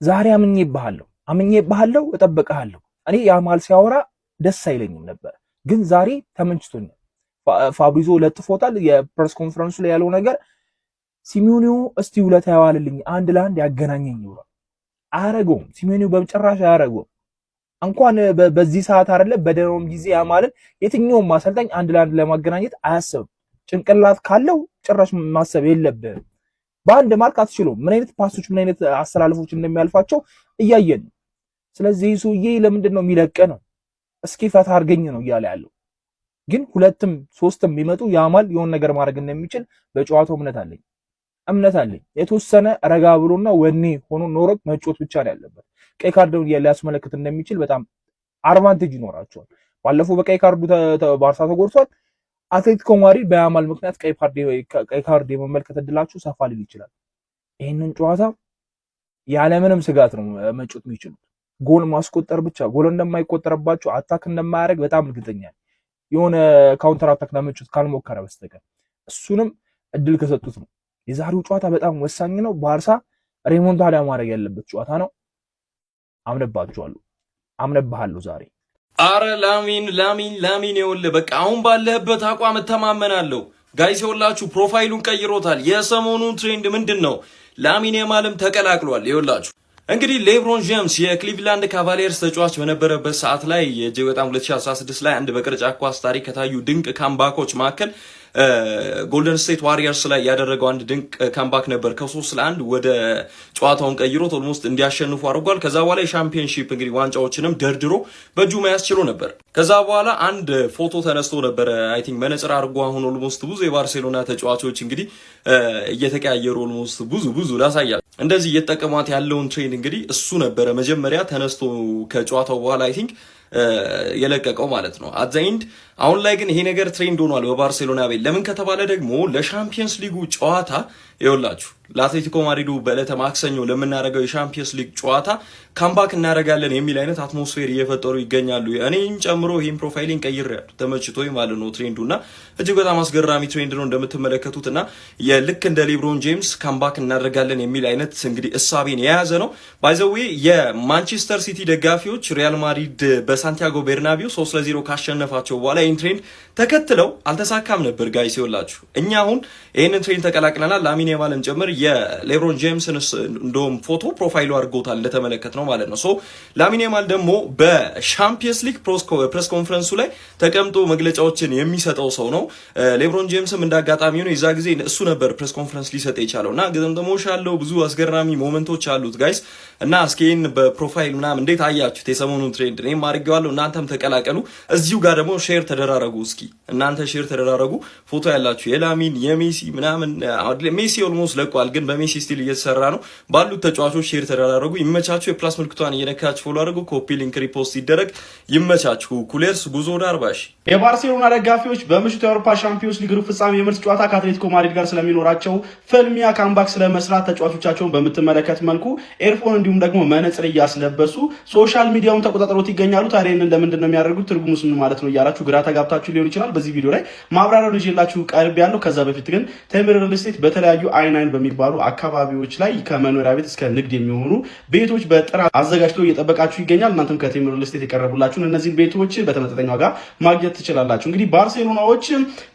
ዛሬ አምኜብሃለሁ እጠብቅሃለሁ። እኔ ያማል ሲያወራ ደስ አይለኝም ነበር፣ ግን ዛሬ ተመችቶኛል። ፋብሪዞ ለጥፎታል። የፕሬስ ኮንፈረንሱ ላይ ያለው ነገር ሲሚዮኒዮ እስቲ ውለታ ያዋልልኝ አንድ ለአንድ ያገናኘኝ ይውላል። አያረገውም። ሲሚዮኒዮ በጭራሽ አያረገውም። እንኳን በዚህ ሰዓት አይደለ በደረውም ጊዜ ያማልን የትኛውም ማሰልጣኝ አንድ ለአንድ ለማገናኘት አያስብም። ጭንቅላት ካለው ጭራሽ ማሰብ የለብህም። በአንድ ማርክ አትችሉም። ምን አይነት ፓሶች ምን አይነት አስተላልፎች እንደሚያልፋቸው እያየን ነው። ስለዚህ ሰውዬ ለምንድን ነው የሚለቀ ነው? እስኪ ፈታ አድርገኝ ነው እያለ ያለው። ግን ሁለትም ሶስትም ቢመጡ ያማል የሆነ ነገር ማድረግ እንደሚችል በጨዋታው እምነት አለኝ። የተወሰነ ረጋ ብሎና ወኔ ሆኖ ኖሮት መጮት ብቻ ነው ያለበት። ቀይ ካርድ ሊያስመለክት እንደሚችል በጣም አድቫንቴጅ ይኖራቸዋል። ባለፈው በቀይ ካርዱ ባርሳ ተጎድቷል። አትሌቲኮ ማድሪድ በያማል ምክንያት ቀይ ካርድ የመመልከት እድላችሁ ሰፋ ሊል ይችላል። ይህንን ጨዋታ ያለምንም ስጋት ነው መጮት የሚችሉት። ጎል ማስቆጠር ብቻ ጎል እንደማይቆጠርባቸው አታክ እንደማያደርግ በጣም እርግጠኛ ነኝ። የሆነ ካውንተር አታክ ለመጮት ካልሞከረ በስተቀር እሱንም እድል ከሰጡት ነው። የዛሬው ጨዋታ በጣም ወሳኝ ነው። ባርሳ ሬሞንታዳ ማድረግ ያለበት ጨዋታ ነው። አምነብሃለሁ ዛሬ። አረ ላሚን ይኸውልህ በቃ አሁን ባለህበት አቋም እተማመናለሁ። ጋይስ ይኸውላችሁ ፕሮፋይሉን ቀይሮታል። የሰሞኑን ትሬንድ ምንድን ነው? ላሚን ያማልም ተቀላቅሏል። ይኸውላችሁ እንግዲህ ሌብሮን ጄምስ የክሊቭላንድ ካቫሊየርስ ተጫዋች በነበረበት ሰዓት ላይ እጅግ በጣም 2016 ላይ አንድ በቅርጫት ኳስ ታሪክ ከታዩ ድንቅ ካምባኮች መካከል ጎልደን ስቴት ዋሪየርስ ላይ ያደረገው አንድ ድንቅ ካምባክ ነበር። ከ3-1 ወደ ጨዋታውን ቀይሮት ኦልሞስት እንዲያሸንፉ አድርጓል። ከዛ በኋላ የሻምፒዮንሺፕ እንግዲህ ዋንጫዎችንም ደርድሮ በእጁ መያዝ ችሎ ነበር። ከዛ በኋላ አንድ ፎቶ ተነስቶ ነበረ። አይ ቲንክ መነጽር አድርጎ አሁን ኦልሞስት ብዙ የባርሴሎና ተጫዋቾች እንግዲህ እየተቀያየሩ ኦልሞስት ብዙ ላሳያል እንደዚህ እየተጠቀሟት ያለውን ትሬንድ እንግዲህ እሱ ነበረ መጀመሪያ ተነስቶ ከጨዋታው በኋላ አይ ቲንክ የለቀቀው ማለት ነው። አዛይንድ አሁን ላይ ግን ይሄ ነገር ትሬንድ ሆኗል በባርሴሎና ቤት። ለምን ከተባለ ደግሞ ለሻምፒየንስ ሊጉ ጨዋታ ይኸውላችሁ ለአትሌቲኮ ማድሪዱ በዕለተ ማክሰኞ ለምናደርገው የሻምፒየንስ ሊግ ጨዋታ ካምባክ እናደርጋለን የሚል አይነት አትሞስፌር እየፈጠሩ ይገኛሉ። እኔን ጨምሮ ይህን ፕሮፋይሊን ቀይሬያለሁ ተመችቶኝ ማለት ነው። ትሬንዱና እጅግ በጣም አስገራሚ ትሬንድ ነው እንደምትመለከቱትና የልክ እንደ ሌብሮን ጄምስ ካምባክ እናደርጋለን የሚል አይነት እንግዲህ እሳቤን የያዘ ነው። ባይ ዘ ዌይ የማንቸስተር ሲቲ ደጋፊዎች ሪያል ማድሪድ በሳንቲያጎ ቤርናቢው 3-0 ካሸነፋቸው በኋላ ይህን ትሬንድ ተከትለው አልተሳካም ነበር። ጋይስ ይኸውላችሁ እኛ አሁን ይህንን ትሬንድ ተቀላቅለናል። ላሚን ያማልን ጭምር የሌብሮን ጄምስን እንደውም ፎቶ ፕሮፋይሉ አድርጎታል እንደተመለከት ነው ማለት ነው። ሶ ላሚን ያማል ደግሞ በሻምፒየንስ ሊግ ፕሬስ ኮንፈረንሱ ላይ ተቀምጦ መግለጫዎችን የሚሰጠው ሰው ነው። ሌብሮን ጄምስም እንዳጋጣሚ ነው የዛ ጊዜ እሱ ነበር ፕሬስ ኮንፈረንስ ሊሰጥ የቻለው እና ግጥምጥሞሽ ያለው ብዙ አስገራሚ ሞመንቶች አሉት ጋይስ። እና እስኪን በፕሮፋይል ምናምን እንዴት አያችሁት የሰሞኑን ትሬንድ? እኔም አድርጌዋለሁ፣ እናንተም ተቀላቀሉ። እዚሁ ጋር ደግሞ ሼር ተደራረጉ። እስኪ እናንተ ሼር ተደራረጉ። ፎቶ ያላችሁ የላሚን የሜሲ ምናምን ሜሲ ኦልሞስት ለቋል፣ ግን በሜሲ ስቲል እየተሰራ ነው። ባሉት ተጫዋቾች ሼር ተደራረጉ። ይመቻችሁ። የፕላስ ምልክቷን እየነካችሁ ፎሎ አድርጉ። ኮፒ ሊንክ ሪፖስት ይደረግ። ይመቻችሁ። ኩሌርስ ጉዞ ወደ 40 ሺህ። የባርሴሎና ደጋፊዎች በምሽቱ የአውሮፓ ሻምፒዮንስ ሊግ ሩብ ፍጻሜ የመልስ ጨዋታ ከአትሌቲኮ ማድሪድ ጋር ስለሚኖራቸው ፍልሚያ ካምባክ ስለመስራት ተጫዋቾቻቸውን በምትመለከት መልኩ ኤርፎን እንዲሁም ደግሞ መነጽር እያስለበሱ ሶሻል ሚዲያውን ተቆጣጥሮት ይገኛሉ። ታዲያ ይህንን ለምንድን ነው የሚያደርጉት? ትርጉሙስ ምን ማለት ነው እያላችሁ ግራ ተጋብታችሁ ሊሆን ይችላል። በዚህ ቪዲዮ ላይ ማብራሪያውን ይዤላችሁ ቀርብ ያለው። ከዛ በፊት ግን ቴምር ሪል ስቴት በተለያዩ አይን በሚባሉ አካባቢዎች ላይ ከመኖሪያ ቤት እስከ ንግድ የሚሆኑ ቤቶች በጥራት አዘጋጅቶ እየጠበቃችሁ ይገኛል። እናንተም ከቴምር ሪል ስቴት የቀረቡላችሁን እነዚህን ቤቶች በተመጣጣኝ ዋጋ ማግኘት ትችላላችሁ። እንግዲህ ባርሴሎናዎች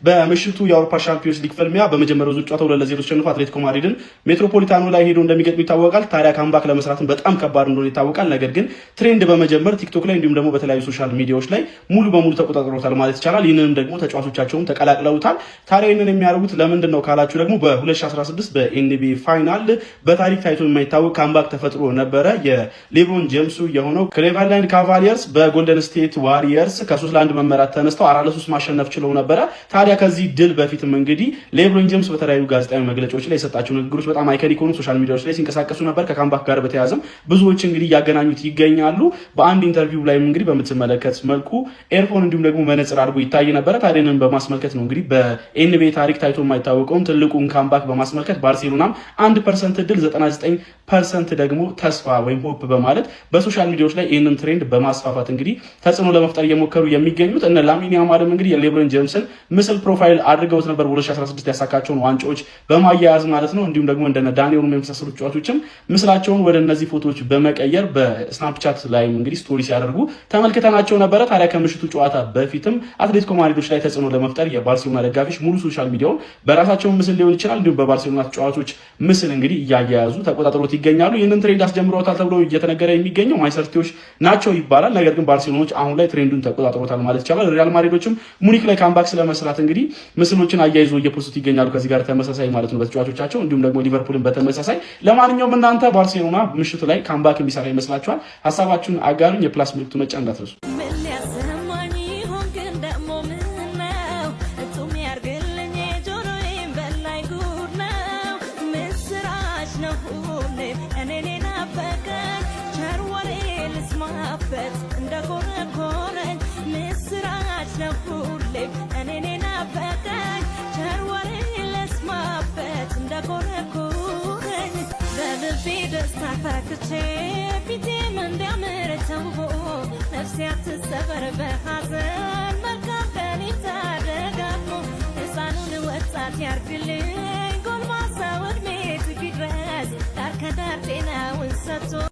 በምሽቱ የአውሮፓ ሻምፒዮንስ ሊግ ፍልሚያ በመጀመሪያው ዙር ጨዋታ 2-0 ተሸንፎ አትሌቲኮ ማድሪድን ሜትሮፖሊታኖ ላይ ሄዶ እንደሚገጥሙ ይታወቃል። ታዲያ ካምባክ ለመስራትም በጣም ከባድ እንደሆነ ይታወቃል። ነገር ግን ትሬንድ በመጀመር ቲክቶክ ላይ እንዲሁም ደግሞ በተለያዩ ሶሻል ሚዲያዎች ላይ ሙሉ በሙሉ ተቆጣጥሮታል ማለት ይቻላል። ይህንንም ደግሞ ተጫዋቾቻቸውን ተቀላቅለውታል። ታዲያ ይህንን የሚያደርጉት ለምንድን ነው ካላችሁ ደግሞ በ2016 በኤንቢኤ ፋይናል በታሪክ ታይቶ የማይታወቅ ካምባክ ተፈጥሮ ነበረ። የሌብሮን ጄምሱ የሆነው ክሊቭላንድ ካቫሊየርስ በጎልደን ስቴት ዋሪየርስ ከ3-1 መመራት ተነስተው 4-3 ማሸነፍ ችለው ነበረ። ታዲያ ከዚህ ድል በፊትም እንግዲህ ሌብሮን ጄምስ በተለያዩ ጋዜጣዊ መግለጫዎች ላይ የሰጣቸው ንግግሮች በጣም አይከኒክ ሆኑ ሶሻል ሚዲያዎች ላይ ሲንቀሳቀሱ ነበር። ከካምባክ ጋር በተያያዘም ብዙዎች እንግዲህ እያገናኙት ይገኛሉ። በአንድ ኢንተርቪው ላይም እንግዲህ በምትመለከት መልኩ ኤርፎን እንዲሁም ደግሞ መነጽር አድርጎ ይታይ ነበረ። ታዲያንን በማስመልከት ነው እንግዲህ በኤንቢኤ ታሪክ ታይቶ የማይታወቀውን ትልቁን ካምባክ በማስመልከት ባርሴሎና ባርሴሎናም 1% እድል 99% ደግሞ ተስፋ ወይም ሆፕ በማለት በሶሻል ሚዲያዎች ላይ ይህንን ትሬንድ በማስፋፋት እንግዲህ ተጽዕኖ ለመፍጠር እየሞከሩ የሚገኙት እነ ላሚን ያማልም እንግዲህ የሌብሮን ጄምስን ምስል ፕሮፋይል አድርገውት ነበር 2016 ያሳካቸውን ዋንጫዎች በማያያዝ ማለት ነው። እንዲሁም ደግሞ እንደነ ዳንኤል የመሳሰሉ ተጫዋቾችም ምስላቸውን ወደ እነዚህ ፎቶዎች በመቀየር በስናፕቻት ላይ እንግዲህ ስቶሪ ሲያደርጉ ተመልክተናቸው ነበረ። ታዲያ ከምሽቱ ጨዋታ በፊትም አትሌቲኮ ማድሪዶች ላይ ተጽዕኖ ለመፍጠር የባርሴሎና ደጋፊዎች ሙሉ ሶሻል ሚዲያውን በራሳቸው ምስል ሊሆን ይችላል እንዲሁም በባርሴሎና ተጫዋቾች ምስል እንግዲህ እያያያዙ ተቆጣጥሮት ይገኛሉ። ይህንን ትሬንድ አስጀምረውታል ተብሎ እየተነገረ የሚገኘው ማንቸስተር ሲቲዎች ናቸው ይባላል። ነገር ግን ባርሴሎናዎች አሁን ላይ ትሬንዱን ተቆጣጥሮታል ማለት ይቻላል። ሪያል ማድሪዶችም ሙኒክ ላይ ካምባክ ስለመስራት እንግዲህ ምስሎችን አያይዞ እየፖስቱት ይገኛሉ ከዚህ ጋር ተመሳሳይ ማለት ነው በተጫዋቾቻቸው እንዲሁም ደግሞ ሊቨርፑልን በተመሳሳይ። ለማንኛውም እናንተ ባርሴሎና ምሽቱ ላይ ካምባክ የሚሰራ ይመስላችኋል? ሀሳባችሁን አጋሩኝ። የፕላስ ምልክቱ መጫን እንዳትረሱ። ፊቴም እንዲያምር ተውቦ ነፍሴ አትሰበር በሐዘን መልካም ቀን ይታደጋሞ ሕፃኑን ወጣት ያርግልኝ